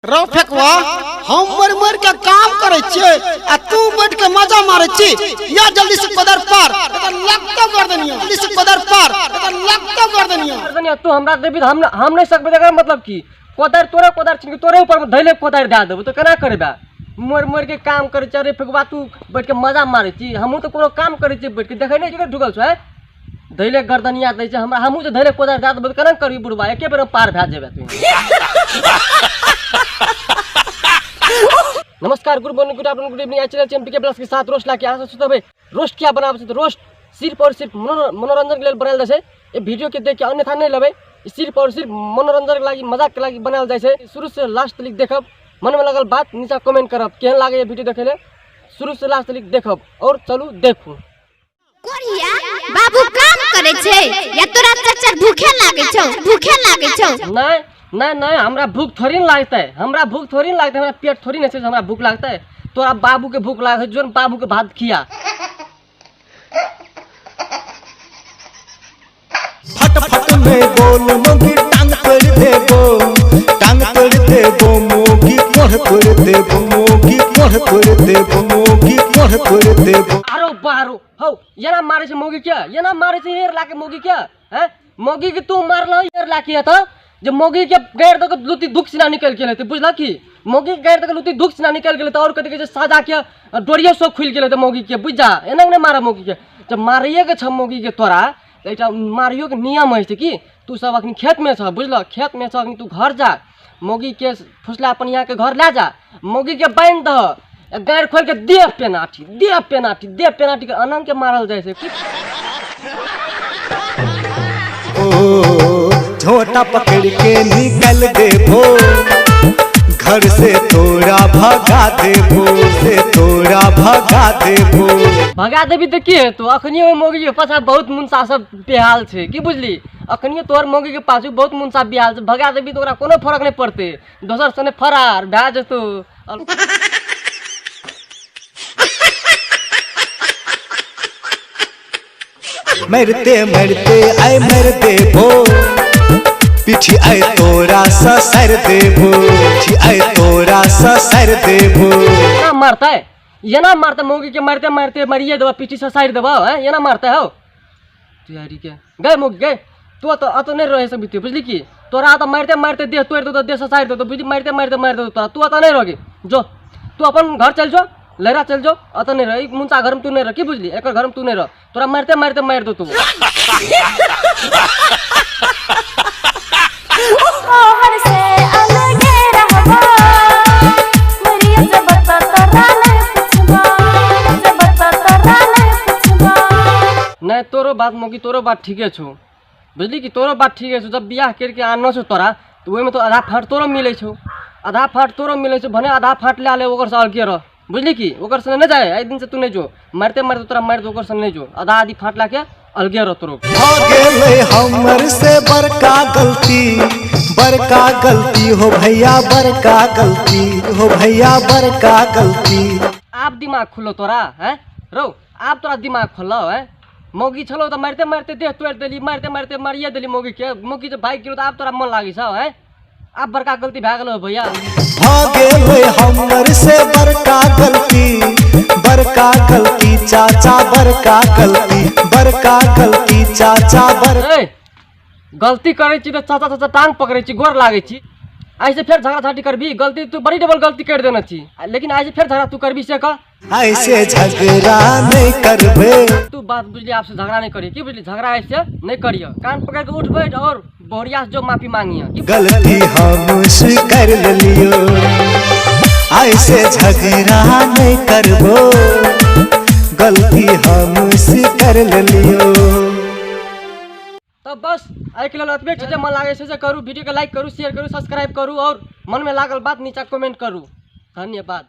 रो फेकवा हम मर के काम करे छे आ तू बैठ के मजा मारे छी। या जल्दी से कदर पार एकर लगतो कर देनिया, जल्दी से कदर पार एकर लगतो कर देनिया। तू हमरा देबी हम नहीं सकबे एकर मतलब की कोदार कोदार छिन तोरे ऊपर धैले कोदार दे देबो तो केना करबा। मर के काम करे छ रे फेकवा तू बैठ के मजा मारे छी। हमहु तो कोनो काम करे छी बैठ के देखै नै कि ढुकल छ है धैले गर्दनिया दै छ हमरा। हमहु जे धैले कोदार दे देबो केना करबी बुढ़वा एके बेर पार भा जेबे तू। नमस्कार good morning good afternoon good evening. आज चैनल चैंपियन प्लस के साथ रोस्ट लाके आशा सुतबे। रोस्ट क्या बनाबे छ तो रोस्ट सिर्फ और सिर्फ मनोरंजन के लिए बनाल जाय छै। ए वीडियो के देख के अन्यथा नहीं लेबे। सिर्फ और सिर्फ मनोरंजन के लागि मजाक के लागि बनाल जाय छै। शुरू से लास्ट तक देखब, मन में लगल बात नीचा कमेंट करब केहन लागे ये वीडियो देखे ले। शुरू से लास्ट तक देखब और चलू देखू। कोरिया बाबू काम करे छे या तोरा चच्चर भूखे लागे छौ, भूखे लागे छौ? नहीं नहीं नहीं हमरा भूख थोड़ी न लागता है, हमरा भूख थोड़ी न लागता है, हमरा पेट थोड़ी न से हमरा भूख लागता है। तोरा बाबू के भूख लागे जोन बाबू के भात खिया। फट फट में बोल मोगी टांग तोड़ देबो, टांग तोड़ देबो मोगी कोढ़ तोड़ देबो, मोगी कोढ़ तोड़ देबो, मोगी कोढ़ तोड़ देबो। आरो बारो हो येना मारे छे मोगी क्या, येना मारे छे हेर लाके मोगी क्या हैं? मोगी के तू मारला हेर लाके था जब मोगी के गैर तक लुती दुख सिना निकल के लेते बुझला की। मोगी गैर तक लुती दुख सिना निकल गेले त और कते के साजा के डोरिया सब खुल गेले त मोगी के बुझा एना ने मारा मोगी के। जब मारिए के छ मोगी के तोरा त एटा मारियो के नियम है छै की। तू सब अखनी खेत में छ बुझला, खेत में छ अखनी तू घर जा मोगी के फुसला अपन यहाँ के घर ले जा, मोगी के बांध द गैर खोल के दे पेनाटी, दे पेनाटी, दे पेनाटी के अनंग के मारल जाय छै। झोटा पकड़ के निकल देबो, घर से तोरा भगा देबो, से तोरा भगा देबो। भगा देबी त के तो अखनियो मोगी के पाछा बहुत मुंसा सब बेहाल छे की बुझली। अखनियो तोहर मोगी के पाछू बहुत मुंसा बेहाल छे। भगा देबी तो ओकरा कोनो फर्क नहीं पड़ते, दोसर सने फरार भा जतो। मरते मरते आय मर देबो, पीठी आय तोरा ससर देबो, पीठी आय तोरा ससर देबो। ना मारता है ये ना मारता मोगी के मारते मारते मरिए देबा पीठी से साइड देबा है ये ना मारता है हो तैयारी के गए मोगी गए। तू तो नहीं रहे सब बीते बुझली की। तोरा तो मारते मारते देह तोड़ दो देह से साइड दो तो बुझली मारते मारते मार दो तोरा। तू तो नहीं रहोगे जो तू अपन घर चल जो लहरा चल जो अत नहीं रह मुंसा घर में तू नहीं रह की बुझली। एक घर में तू नहीं रह तोरा मारते मारते मार दो तू। नहीं तोरो बात मोगी तोरो बात ठीके छो बुझली की, तोरो बात ठीके छो। जब बियाह करके आनो छो तोरा तो ओहि में तो आधा फाट तोरो मिले छो, आधा फाट तोरो मिले छो भने आधा फाट ले आले ओकर से अलगे रह बुझली की। ओकर से नहीं जाए एक दिन से तू नहीं जो मारते मारते तोरा मार दो ओकर से नहीं जो आधा आधी फाट ला के अलगे रह तोरो। हो गेले हमर से बड़का गलती, बड़का गलती हो भैया बड़का गलती, हो भैया बड़का गलती। आप दिमाग खुलो तोरा है रो, आप तोरा दिमाग खोलो है। मोगी छलो तो मारते मारते देह तोड़ देली, मारते मारते मारिए देली मोगी के। मोगी जब भाग गेलो तो आप तोरा मन लागी छ है। आप बड़का गलती भा गेलो भैया। हो गेले हमर से बड़का गलती, बड़का गलती चाचा बड़का गलती, बड़का गलती चाचा बड़। गलती करे छी तो चाचा चाचा टांग पकड़े छी गोर लागे छी। ऐसे फिर झगड़ा झाटी करबी गलती तू बड़ी डबल गलती कर देना छी, लेकिन ऐसे फिर झगड़ा तू करबी से का ऐसे झगड़ा नहीं करबे। तू बात बुझली आपसे झगड़ा नहीं करी की बुझली। झगड़ा ऐसे नहीं करियो, कान पकड़ के उठ बैठ और बोरिया से जो माफी मांगियो। गलती हम स्वीकार लियो, ऐसे झगड़ा नहीं करबो, गलती हम स्वीकार लियो। तो बस आई के लिए अतबे चीजें मन लागे से करू। वीडियो को लाइक करू, शेयर करू, सब्सक्राइब करू और मन में लागल बात नीचा कमेंट करू। धन्यवाद।